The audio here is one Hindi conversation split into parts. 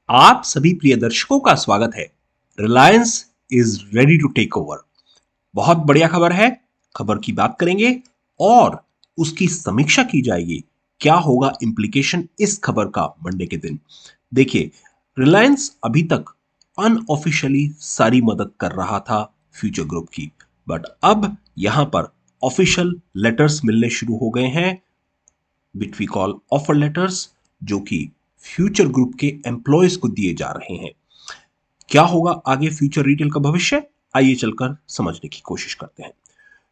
आप सभी प्रिय दर्शकों का स्वागत है। Reliance is ready to take over. बहुत बढ़िया खबर है। खबर की बात करेंगे और उसकी समीक्षा की जाएगी। क्या होगा इम्प्लीकेशन इस खबर का मंडे के दिन। देखिए, रिलायंस अभी तक अनऑफिशियली सारी मदद कर रहा था फ्यूचर ग्रुप की, बट अब यहां पर ऑफिशियल लेटर्स मिलने शुरू हो गए हैं, which we call offer letters, जो कि फ्यूचर ग्रुप के एम्प्लॉयज को दिए जा रहे हैं। क्या होगा आगे फ्यूचर रिटेल का भविष्य, आइए चलकर समझने की कोशिश करते हैं।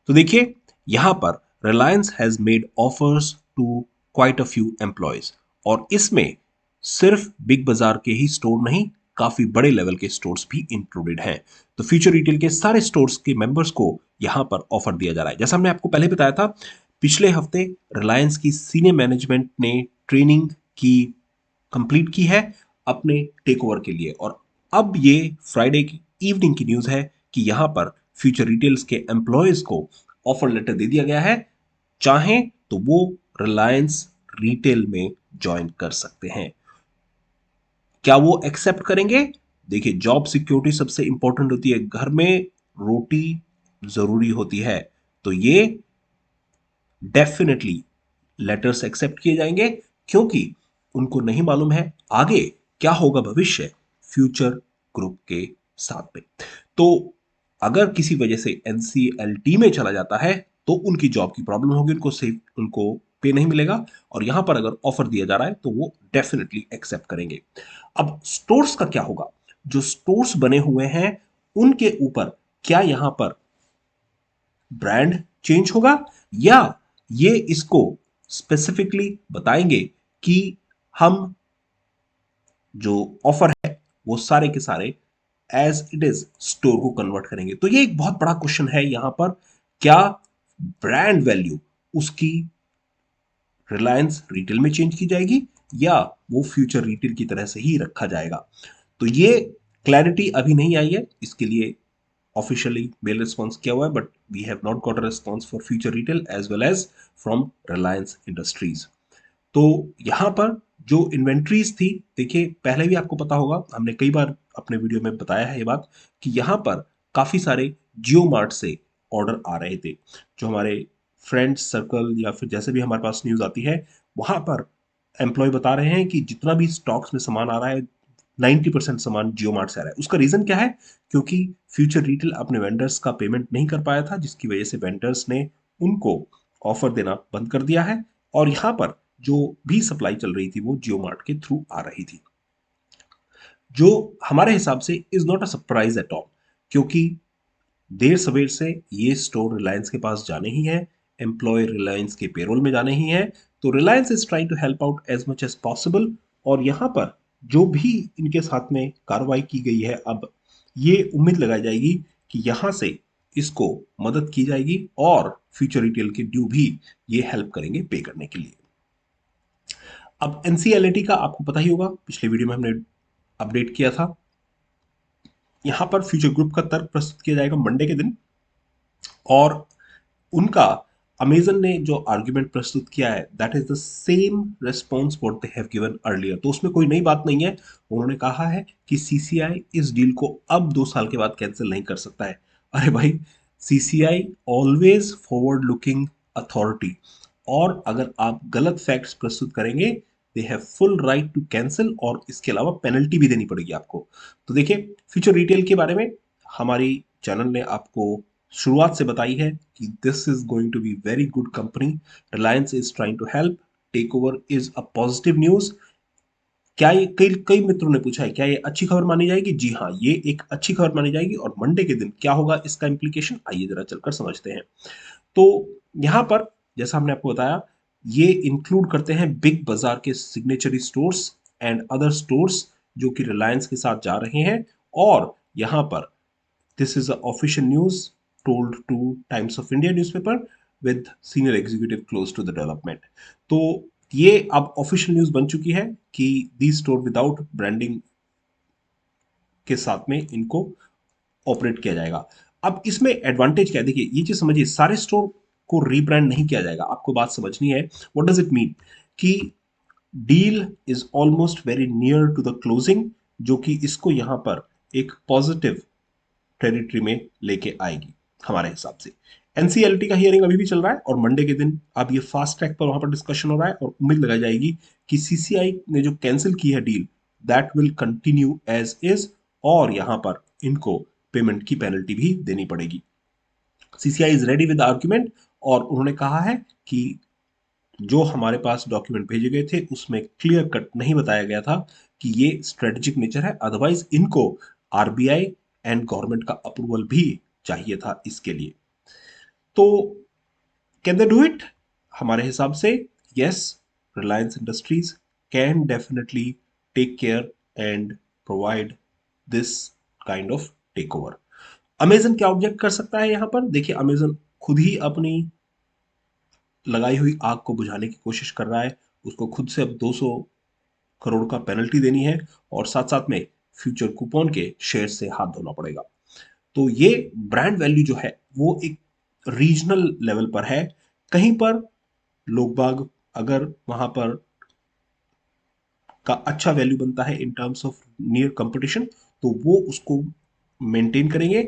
तो देखिए, यहां पर Reliance has made offers to quite a few employees, और इसमें सिर्फ बिग बाजार के ही स्टोर नहीं, काफी बड़े लेवल के स्टोर्स भी इंक्लूडेड हैं। तो फ्यूचर रिटेल के सारे स्टोर्स के मेंबर्स को यहां पर ऑफर दिया जा रहा है। जैसा हमने आपको पहले बताया था, पिछले हफ्ते रिलायंस की सीनियर मैनेजमेंट ने ट्रेनिंग की कंप्लीट की है अपने टेक ओवर के लिए, और अब ये फ्राइडे की इवनिंग की न्यूज है कि यहां पर फ्यूचर रिटेल्स के एम्प्लॉयज को ऑफर लेटर दे दिया गया है। चाहें तो वो रिलायंस रिटेल में ज्वाइन कर सकते हैं। क्या वो एक्सेप्ट करेंगे? देखिए, जॉब सिक्योरिटी सबसे इंपॉर्टेंट होती है, घर में रोटी जरूरी होती है। तो ये डेफिनेटली लेटर्स एक्सेप्ट किए जाएंगे, क्योंकि उनको नहीं मालूम है आगे क्या होगा भविष्य फ्यूचर ग्रुप के साथ में। तो अगर किसी वजह से एनसीएलटी में चला जाता है तो उनकी जॉब की प्रॉब्लम होगी, उनको पे नहीं मिलेगा। और यहां पर अगर ऑफर दिया जा रहा है तो वो डेफिनेटली एक्सेप्ट करेंगे। अब स्टोर्स का क्या होगा? जो स्टोर्स बने हुए हैं उनके ऊपर क्या यहां पर ब्रांड चेंज होगा, या ये इसको स्पेसिफिकली बताएंगे कि हम जो ऑफर है वो सारे के सारे एज इट इज स्टोर को कन्वर्ट करेंगे। तो ये एक बहुत बड़ा क्वेश्चन है यहां पर। क्या ब्रांड वैल्यू उसकी रिलायंस रिटेल में चेंज की जाएगी, या वो फ्यूचर रिटेल की तरह से ही रखा जाएगा? तो ये क्लैरिटी अभी नहीं आई है, इसके लिए ऑफिशियली मेल रिस्पॉन्स किया हुआ है, but we have not got a response for future retail as well as from Reliance Industries. तो यहां पर जो इन्वेंट्रीज थी, देखिए पहले भी आपको पता होगा, हमने कई बार अपने वीडियो में बताया है ये बात, कि यहां पर काफी सारे जियो मार्ट से ऑर्डर आ रहे थे। जो हमारे फ्रेंड्स सर्कल या फिर जैसे भी हमारे पास न्यूज आती है, वहां पर एम्प्लॉय बता रहे हैं कि जितना भी स्टॉक्स में सामान आ रहा है, 90% सामान जियो मार्ट से आ रहा है। उसका रीजन क्या है? क्योंकि फ्यूचर रिटेल अपने वेंडर्स का पेमेंट नहीं कर पाया था, जिसकी वजह से वेंडर्स ने उनको ऑफर देना बंद कर दिया है, और यहां पर जो भी सप्लाई चल रही थी वो जियो मार्ट के थ्रू आ रही थी, जो हमारे हिसाब से is not a surprise at all, क्योंकि देर सवेर से ये स्टोर रिलायंस के पास जाने ही है, एम्प्लॉय रिलायंस के पेरोल में जाने ही है। तो Reliance is trying to help out as much as possible, और यहां पर जो भी इनके साथ में कार्रवाई की गई है, अब ये उम्मीद लगाई जाएगी कि यहां से इसको मदद की जाएगी, और फ्यूचर रिटेल के ड्यू भी ये हेल्प करेंगे पे करने के लिए। अब एनसीएलटी का आपको पता ही होगा, पिछले वीडियो में हमने अपडेट किया था। यहां पर फ्यूचर ग्रुप का तर्क प्रस्तुत किया जाएगा मंडे के दिन, और उनका अमेजन ने जो आर्ग्यूमेंट प्रस्तुत किया है, that is the same response what they have given earlier. तो उसमें कोई नई बात नहीं है। उन्होंने कहा है कि सीसीआई इस डील को अब 2 साल के बाद कैंसिल नहीं कर सकता है। अरे भाई, CCI always forward looking authority, और अगर आप गलत फैक्ट्स प्रस्तुत करेंगे, they have full right to cancel, और इसके अलावा पेनल्टी भी देनी पड़ेगी आपको। तो देखिए, फ्यूचर रिटेल के बारे में हमारी चैनल ने आपको शुरुआत से बताई है कि this is going to be very good company. Reliance is trying to help, take over is a positive news. क्या ये, कई कई मित्रों ने पूछा है क्या ये अच्छी खबर मानी जाएगी? जी हाँ, ये एक अच्छी खबर मानी जाएगी। और मंडे के दिन क्या होगा इसका इंप्लीकेशन, आइए जरा चलकर समझते हैं। तो यहां पर जैसा हमने आपको बताया, ये इंक्लूड करते हैं बिग बाजार के signatory stores and other stores जो कि रिलायंस के साथ जा रहे हैं। और यहां पर this is a official news told to Times of India newspaper with senior executive close to the development. तो ये अब ऑफिशियल न्यूज बन चुकी है कि दी स्टोर विदाउट ब्रांडिंग के साथ में इनको ऑपरेट किया जाएगा। अब इसमें एडवांटेज क्या है? देखिए, ये चीज समझिए, सारे स्टोर को रीब्रांड नहीं किया जाएगा। आपको बात समझनी है, व्हाट डज इट मीन, कि deal is almost very near to the closing. जो कि इसको यहां पर एक पॉजिटिव टेरिटरी में लेके आएगी हमारे हिसाब से। एनसीएलटी का हियरिंग अभी भी चल रहा है और मंडे के दिन अब ये फास्ट ट्रैक पर वहां पर डिस्कशन हो रहा है और उम्मीद लगाई जाएगी कि सीसीआई ने जो कैंसिल की है deal that will continue as is, और यहां पर इनको पेमेंट की पेनल्टी भी देनी पड़ेगी। CCI is ready with argument, और उन्होंने कहा है कि जो हमारे पास डॉक्यूमेंट भेजे गए थे उसमें क्लियर कट नहीं बताया गया था कि ये स्ट्रेटेजिक नेचर है, अदरवाइज इनको आरबीआई एंड गवर्नमेंट का अप्रूवल भी चाहिए था इसके लिए। तो कैन दे डू इट? हमारे हिसाब से yes, Reliance Industries can definitely take care and provide this kind of take over. Amazon क्या ऑब्जेक्ट कर सकता है यहां पर? देखिए, अमेजन खुद ही अपनी लगाई हुई आग को बुझाने की कोशिश कर रहा है। उसको खुद से अब 200 करोड़ का पेनल्टी देनी है और साथ साथ में फ्यूचर कूपन के शेयर से हाथ धोना पड़ेगा। तो ये ब्रांड वैल्यू जो है वो एक रीजनल लेवल पर है। कहीं पर लोग बाग अगर वहां पर का अच्छा वैल्यू बनता है in terms of near competition, तो वो उसको मेंटेन करेंगे।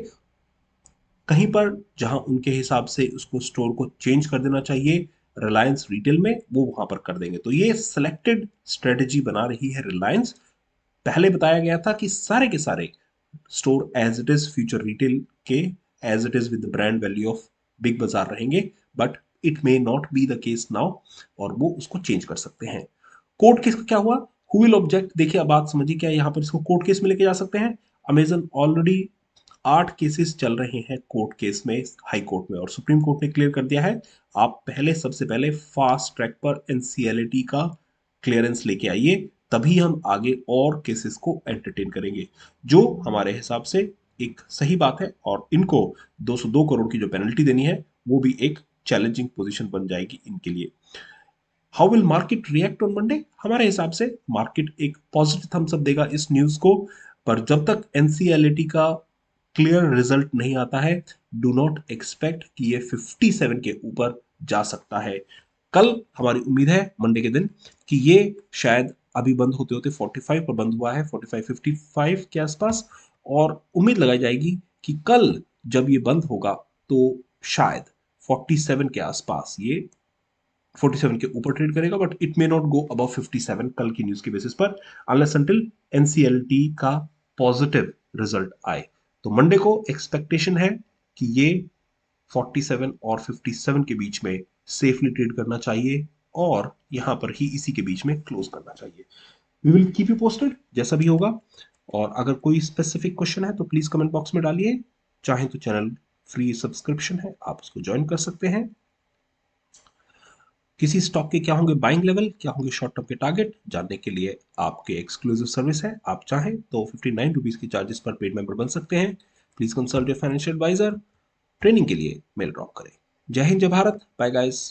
कहीं पर जहां उनके हिसाब से उसको स्टोर को चेंज कर देना चाहिए रिलायंस रिटेल में, वो वहां पर कर देंगे। तो ये सिलेक्टेड स्ट्रेटेजी बना रही है रिलायंस। पहले बताया गया था कि सारे के सारे store as it is Future Retail के as it is with brand value of Big Bazaar रहेंगे, but it may not be the case now, और वो उसको चेंज कर सकते हैं। कोर्ट केस का क्या हुआ? Who will object? देखिए, अब बात समझिए क्या यहां पर इसको कोर्ट केस में लेके जा सकते हैं। अमेजन ऑलरेडी 8 केसेस चल रहे हैं कोर्ट केस में हाई कोर्ट में, और सुप्रीम कोर्ट ने क्लियर कर दिया है आप पहले सबसे पहले फास्ट ट्रैक पर एनसीएलटी का क्लियरेंस लेके आइए, तभी हम आगे और केसेस को एंटरटेन करेंगे, जो हमारे हिसाब से एक सही बात है। और इनको 202 करोड़ की जो पेनल्टी देनी है वो भी एक चैलेंजिंग पोजीशन बन जाएगी इनके लिए। How will market react on Monday? हमारे हिसाब से मार्केट एक पॉजिटिव थम्स अप देगा इस न्यूज को, पर जब तक एनसीएलटी का क्लियर रिजल्ट नहीं आता है, डू नॉट एक्सपेक्ट कि ये 57 के ऊपर जा सकता है। कल हमारी उम्मीद है मंडे के दिन कि ये शायद अभी बंद होते होते 45 पर बंद हुआ है, 45 55 के आसपास, और उम्मीद लगाई जाएगी कि कल जब ये बंद होगा तो शायद 47 के आसपास ये 47 के ऊपर ट्रेड करेगा, but it may not go above 57 कल की न्यूज के बेसिस पर, अनलेस अंटिल एनसीएलटी का पॉजिटिव रिजल्ट आए। तो मंडे को एक्सपेक्टेशन है कि ये 47 और 57 के बीच में सेफली ट्रेड करना चाहिए, और यहां पर ही इसी के बीच में क्लोज करना चाहिए। We will keep you posted जैसा भी होगा। और अगर कोई स्पेसिफिक क्वेश्चन है तो प्लीज कमेंट बॉक्स में डालिए। चाहे तो चैनल फ्री सब्सक्रिप्शन है, आप उसको ज्वाइन कर सकते हैं। किसी स्टॉक के क्या होंगे बाइंग लेवल, क्या होंगे शॉर्ट टर्म के टारगेट, जानने के लिए आपके एक्सक्लूसिव सर्विस है। आप चाहें तो 59 रुपीज के चार्जेस पर पेड मेंबर बन सकते हैं। Please consult your financial advisor. Training के लिए मेल ड्रॉप करें। जय हिंद, जय भारत, बाय गाइस।